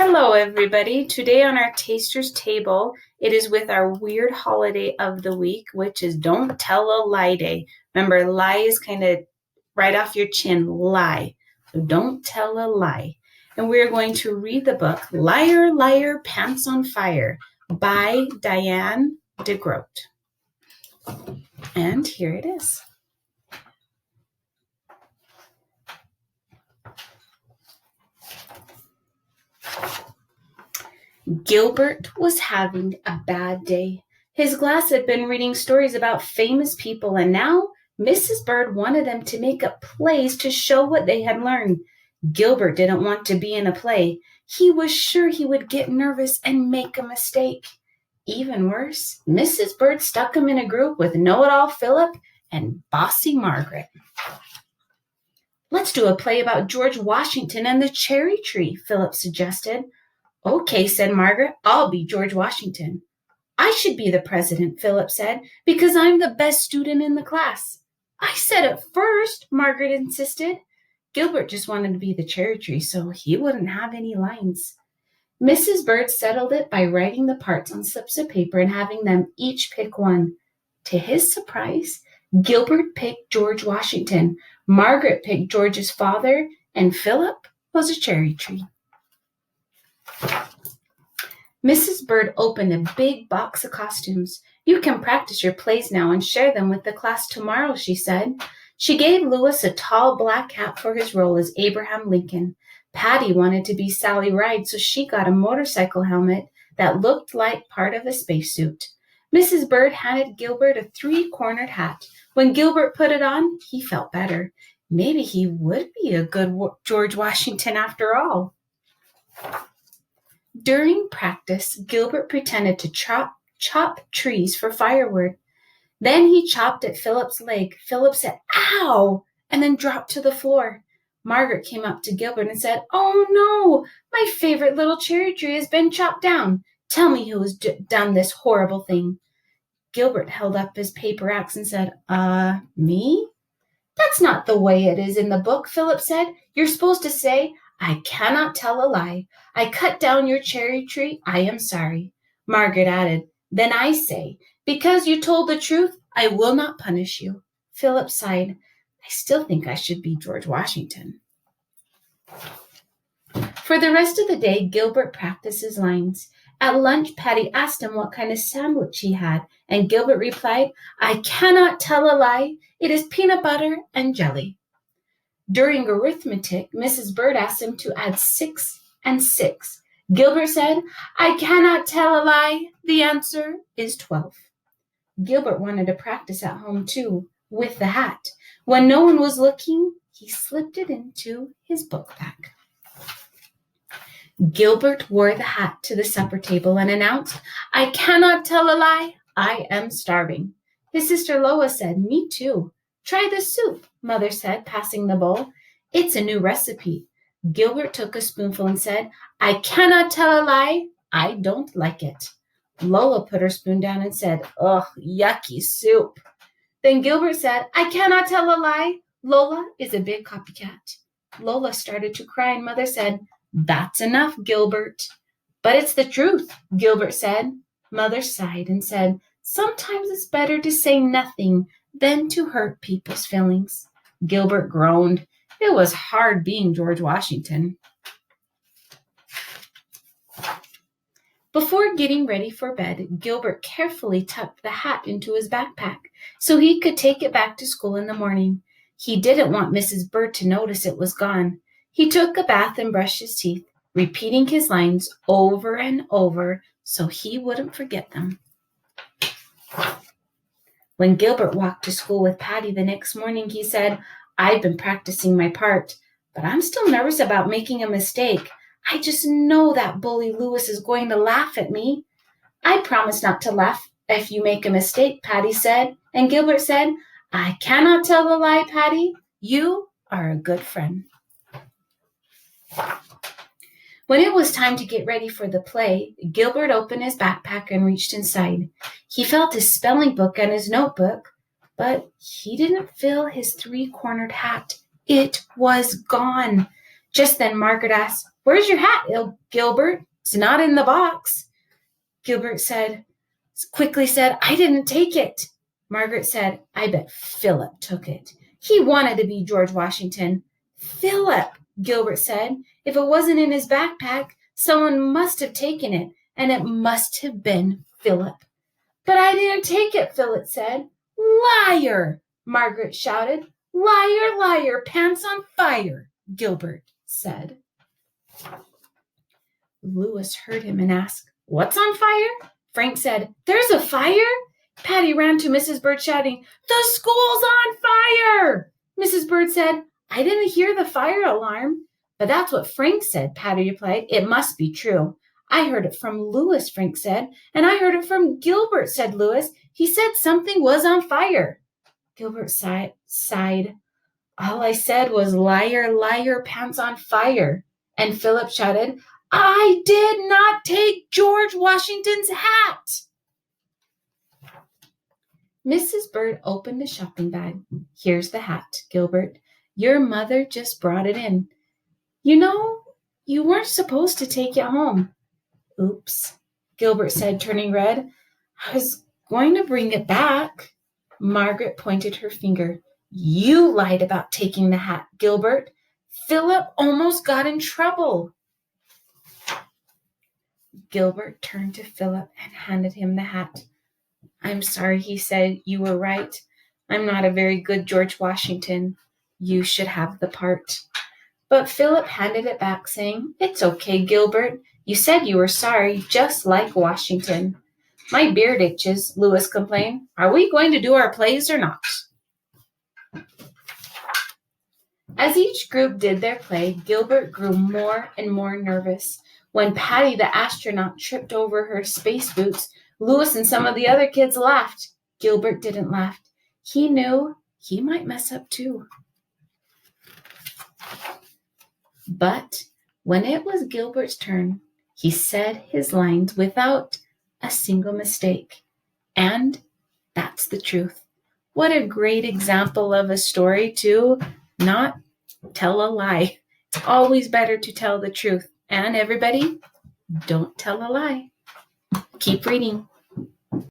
Hello, everybody. Today on our taster's table, it is with our weird holiday of the week, which is Don't Tell a Lie Day. Remember, lie is kind of right off your chin, lie. So don't tell a lie. And we're going to read the book, Liar, Liar, Pants on Fire by Diane DeGroat. And here it is. Gilbert was having a bad day. His class had been reading stories about famous people, and now Mrs. Bird wanted them to make up plays to show what they had learned. Gilbert didn't want to be in a play. He was sure he would get nervous and make a mistake. Even worse, Mrs. Bird stuck him in a group with Know-It-All Philip and Bossy Margaret. "Let's do a play about George Washington and the cherry tree," Philip suggested. "Okay," said Margaret, "I'll be George Washington." "I should be the president," Philip said, "because I'm the best student in the class." "I said it first," Margaret insisted. Gilbert just wanted to be the cherry tree, so he wouldn't have any lines. Mrs. Bird settled it by writing the parts on slips of paper and having them each pick one. To his surprise, Gilbert picked George Washington, Margaret picked George's father, and Philip was a cherry tree. Mrs. Bird opened a big box of costumes. "You can practice your plays now and share them with the class tomorrow," she said. She gave Louis a tall black hat for his role as Abraham Lincoln. Patty wanted to be Sally Ride, so she got a motorcycle helmet that looked like part of a spacesuit. Mrs. Bird handed Gilbert a three-cornered hat. When Gilbert put it on, he felt better. Maybe he would be a good George Washington after all. During practice, Gilbert pretended to chop trees for firewood. Then he chopped at Philip's leg. Philip said, "Ow!" and then dropped to the floor. Margaret came up to Gilbert and said, "Oh no, my favorite little cherry tree has been chopped down. Tell me who has done this horrible thing." Gilbert held up his paper axe and said, Me? "That's not the way it is in the book," Philip said. "You're supposed to say, 'I cannot tell a lie. I cut down your cherry tree. I am sorry.'" Margaret added, "Then I say, 'Because you told the truth, I will not punish you.'" Philip sighed. "I still think I should be George Washington." For the rest of the day, Gilbert practiced his lines. At lunch, Patty asked him what kind of sandwich he had, and Gilbert replied, "I cannot tell a lie. It is peanut butter and jelly." During arithmetic, Mrs. Bird asked him to add 6 and 6. Gilbert said, "I cannot tell a lie. The answer is 12. Gilbert wanted to practice at home too, with the hat. When no one was looking, he slipped it into his book bag. Gilbert wore the hat to the supper table and announced, "I cannot tell a lie. I am starving." His sister Lois said, "Me too." "Try the soup," Mother said, passing the bowl. "It's a new recipe." Gilbert took a spoonful and said, "I cannot tell a lie. I don't like it." Lola put her spoon down and said, "Ugh, yucky soup." Then Gilbert said, "I cannot tell a lie. Lola is a big copycat." Lola started to cry and Mother said, "That's enough, Gilbert." "But it's the truth," Gilbert said. Mother sighed and said, "Sometimes it's better to say nothing than to hurt people's feelings." Gilbert groaned. It was hard being George Washington. Before getting ready for bed, Gilbert carefully tucked the hat into his backpack so he could take it back to school in the morning. He didn't want Mrs. Bird to notice it was gone. He took a bath and brushed his teeth, repeating his lines over and over so he wouldn't forget them. When Gilbert walked to school with Patty the next morning, he said, "I've been practicing my part, but I'm still nervous about making a mistake. I just know that bully Louis is going to laugh at me." "I promise not to laugh if you make a mistake," Patty said. And Gilbert said, "I cannot tell a lie, Patty. You are a good friend." When it was time to get ready for the play, Gilbert opened his backpack and reached inside. He felt his spelling book and his notebook, but he didn't feel his three-cornered hat. It was gone. Just then Margaret asked, "Where's your hat, Gilbert? It's not in the box." Gilbert quickly said, "I didn't take it." Margaret said, "I bet Philip took it. He wanted to be George Washington." "Philip," Gilbert said, "if it wasn't in his backpack, someone must have taken it, and it must have been Philip." "But I didn't take it," Philip said. "Liar!" Margaret shouted. "Liar, liar, pants on fire," Gilbert said. Lewis heard him and asked, "What's on fire?" Frank said, "There's a fire." Patty ran to Mrs. Bird shouting, "The school's on fire!" Mrs. Bird said, "I didn't hear the fire alarm." "But that's what Frank said," Patty replied. "It must be true." "I heard it from Lewis," Frank said. "And I heard it from Gilbert," said Lewis. "He said something was on fire." Gilbert sighed. "All I said was, 'Liar, liar, pants on fire.'" And Philip shouted, "I did not take George Washington's hat." Mrs. Bird opened a shopping bag. "Here's the hat, Gilbert. Your mother just brought it in. You know, you weren't supposed to take it home." "Oops," Gilbert said, turning red. "I was going to bring it back." Margaret pointed her finger. "You lied about taking the hat, Gilbert. Philip almost got in trouble." Gilbert turned to Philip and handed him the hat. "I'm sorry," he said. "You were right. I'm not a very good George Washington. You should have the part." But Philip handed it back, saying, "It's okay, Gilbert. You said you were sorry, just like Washington." "My beard itches," Lewis complained. "Are we going to do our plays or not?" As each group did their play, Gilbert grew more and more nervous. When Patty the astronaut tripped over her space boots, Lewis and some of the other kids laughed. Gilbert didn't laugh. He knew he might mess up too. But when it was Gilbert's turn, he said his lines without a single mistake. And that's the truth. What a great example of a story to not tell a lie. It's always better to tell the truth. And everybody, don't tell a lie. Keep reading.